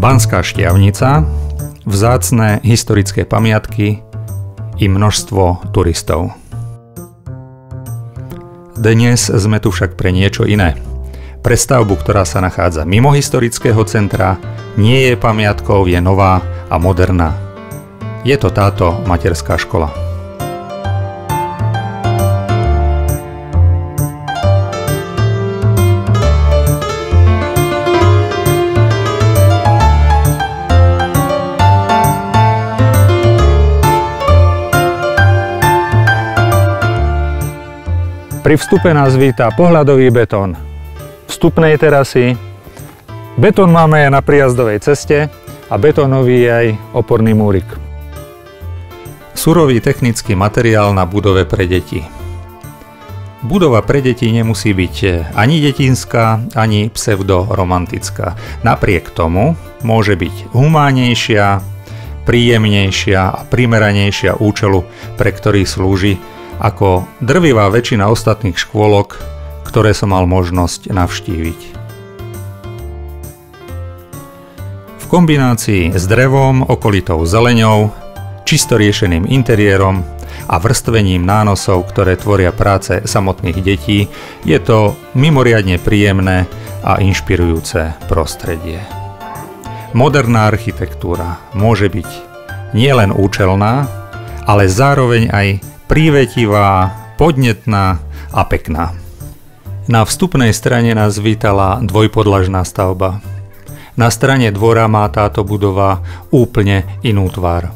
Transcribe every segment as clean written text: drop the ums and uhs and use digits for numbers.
Banská Štiavnica, vzácne historické pamiatky i množstvo turistov. Dnes sme tu však pre niečo iné. Pre stavbu, ktorá sa nachádza mimo historického centra, nie je pamiatkou, je nová a moderná. Je to táto materská škola. Pri vstupe nás víta pohľadový betón vstupnej terasy. Betón máme aj na prijazdovej ceste a betónový je aj oporný múrik. Surový technický materiál na budove pre deti. Budova pre deti nemusí byť ani detinská, ani pseudoromantická. Napriek tomu môže byť humánnejšia, príjemnejšia a primeranejšia účelu, pre ktorý slúži, ako drvivá väčšina ostatných škôlok, ktoré som mal možnosť navštíviť. V kombinácii s drevom, okolitou zeleňou, čisto riešeným interiérom a vrstvením nánosov, ktoré tvoria práce samotných detí, je to mimoriadne príjemné a inšpirujúce prostredie. Moderná architektúra môže byť nielen účelná, ale zároveň aj prívetivá, podnetná a pekná. Na vstupnej strane nás vítala dvojpodlažná stavba. Na strane dvora má táto budova úplne inú tvár.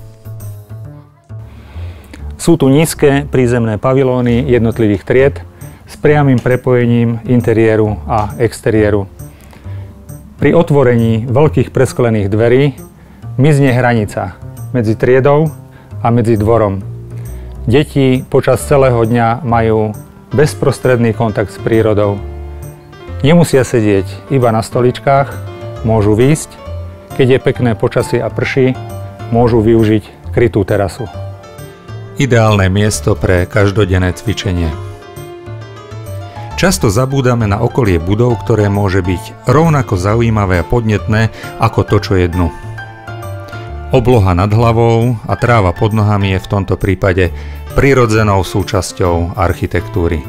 Sú tu nízke prízemné pavilóny jednotlivých tried s priamym prepojením interiéru a exteriéru. Pri otvorení veľkých presklených dverí mizne hranica medzi triedou a medzi dvorom. Deti počas celého dňa majú bezprostredný kontakt s prírodou. Nemusia sedieť iba na stoličkách, môžu výjsť, keď je pekné počasie a prší, môžu využiť krytú terasu. Ideálne miesto pre každodenné cvičenie. Často zabúdame na okolie budov, ktoré môže byť rovnako zaujímavé a podnetné ako to, čo je dnu. Obloha nad hlavou a tráva pod nohami je v tomto prípade prirodzenou súčasťou architektúry.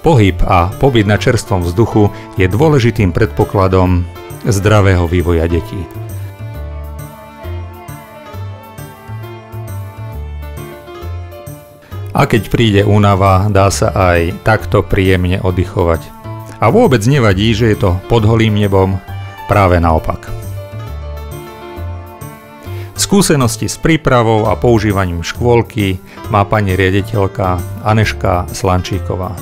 Pohyb a pobyt na čerstvom vzduchu je dôležitým predpokladom zdravého vývoja detí. A keď príde únava, dá sa aj takto príjemne oddychovať. A vôbec nevadí, že je to pod holým nebom, práve naopak. Skúsenosti s prípravou a používaním škôlky má pani riaditeľka Anežka Slančíková.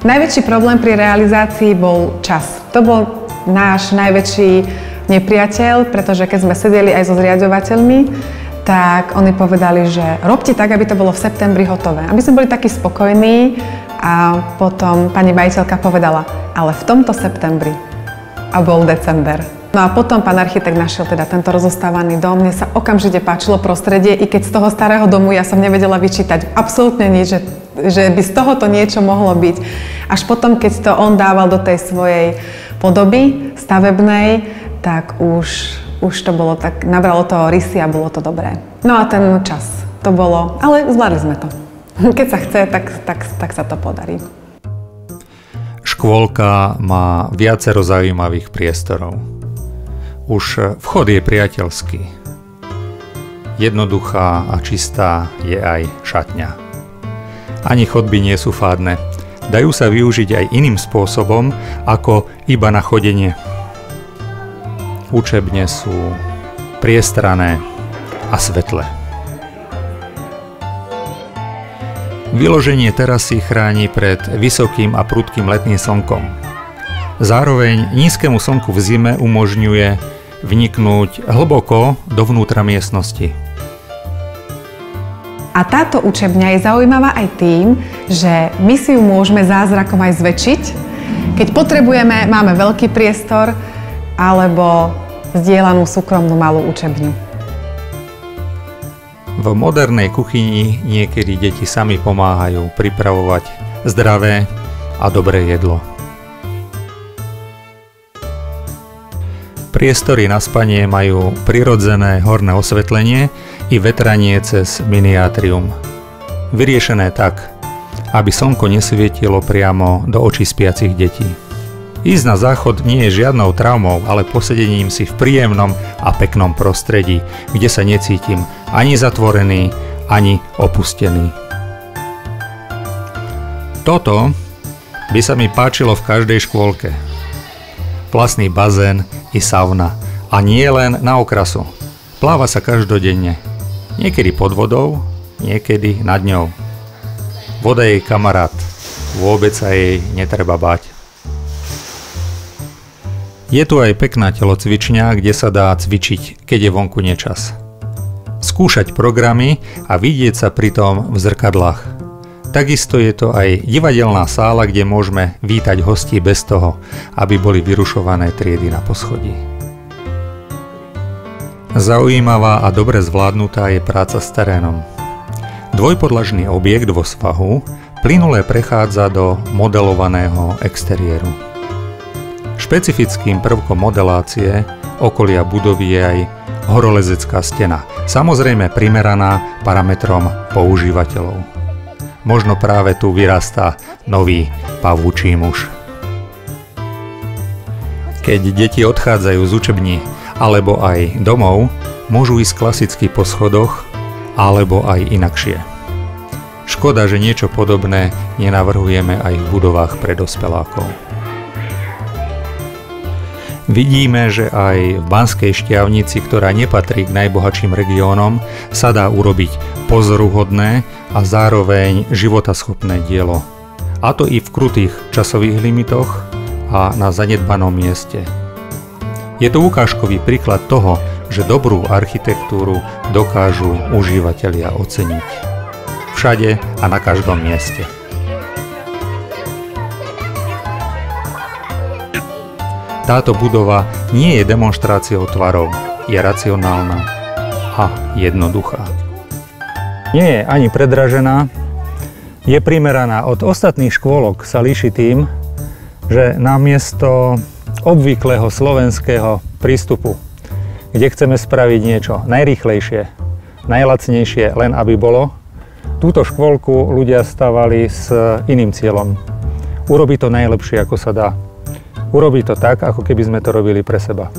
Najväčší problém pri realizácii bol čas. To bol náš najväčší nepriateľ, pretože keď sme sedeli aj so zriaďovateľmi, tak oni povedali, že robte tak, aby to bolo v septembri hotové. Aby sme boli takí spokojní a potom pani majiteľka povedala, ale v tomto septembri a bol december. No a potom pán architekt našiel teda tento rozostávaný dom. Mne sa okamžite páčilo prostredie, i keď z toho starého domu ja som nevedela vyčítať absolútne nič, že by z tohoto niečo mohlo byť. Až potom, keď to on dával do tej svojej podoby stavebnej, tak už to bolo tak, nabralo to rysy a bolo to dobré. No a ten čas, to bolo, ale zvládli sme to. Keď sa chce, tak sa to podarí. Škôlka má viacero zaujímavých priestorov. Už vchod je priateľský. Jednoduchá a čistá je aj šatňa. Ani chodby nie sú fádne. Dajú sa využiť aj iným spôsobom, ako iba na chodenie. Učebne sú priestrané a svetlé. Vyloženie terasy chráni pred vysokým a prudkým letným slnkom. Zároveň nízkemu slnku v zime umožňuje vniknúť hlboko dovnútra miestnosti. A táto učebňa je zaujímavá aj tým, že my si ju môžeme zázrakom aj zväčšiť. Keď potrebujeme, máme veľký priestor alebo zdieľanú súkromnú malú učebňu. V modernej kuchyni niekedy deti sami pomáhajú pripravovať zdravé a dobré jedlo. Priestory na spanie majú prirodzené horné osvetlenie i vetranie cez miniatrium. Vyriešené tak, aby slnko nesvietilo priamo do očí spiacich detí. Ísť na záchod nie je žiadnou traumou, ale posedením si v príjemnom a peknom prostredí, kde sa necítim ani zatvorený, ani opustený. Toto by sa mi páčilo v každej škôlke. Vlastný bazén i sauna. A nie len na okrasu. Pláva sa každodenne. Niekedy pod vodou, niekedy nad ňou. Voda je jej kamarát. Vôbec sa jej netreba báť. Je tu aj pekná telocvičňa, kde sa dá cvičiť, keď je vonku nečas. Skúšať programy a vidieť sa pritom v zrkadlách. Takisto je to aj divadelná sála, kde môžeme vítať hostí bez toho, aby boli vyrušované triedy na poschodí. Zaujímavá a dobre zvládnutá je práca s terénom. Dvojpodlažný objekt vo svahu plynule prechádza do modelovaného exteriéru. Špecifickým prvkom modelácie okolia budovy je aj horolezecká stena, samozrejme primeraná parametrom používateľov. Možno práve tu vyrastá nový pavúčí muž. Keď deti odchádzajú z učební alebo aj domov, môžu ísť klasicky po schodoch alebo aj inakšie. Škoda, že niečo podobné nenavrhujeme aj v budovách pre dospelákov. Vidíme, že aj v Banskej Štiavnici, ktorá nepatrí k najbohatším regiónom, sa dá urobiť pozoruhodné a zároveň životaschopné dielo. A to i v krutých časových limitoch a na zanedbanom mieste. Je to ukážkový príklad toho, že dobrú architektúru dokážu užívateľia oceniť. Všade a na každom mieste. Táto budova nie je demonštráciou tvarov, je racionálna a jednoduchá. Nie je ani predražená, je primeraná. Od ostatných škôlok sa líši tým, že namiesto obvyklého slovenského prístupu, kde chceme spraviť niečo najrýchlejšie, najlacnejšie, len aby bolo, túto škôlku ľudia stavali s iným cieľom. Urobiť to najlepšie, ako sa dá. Urobiť to tak, ako keby sme to robili pre seba.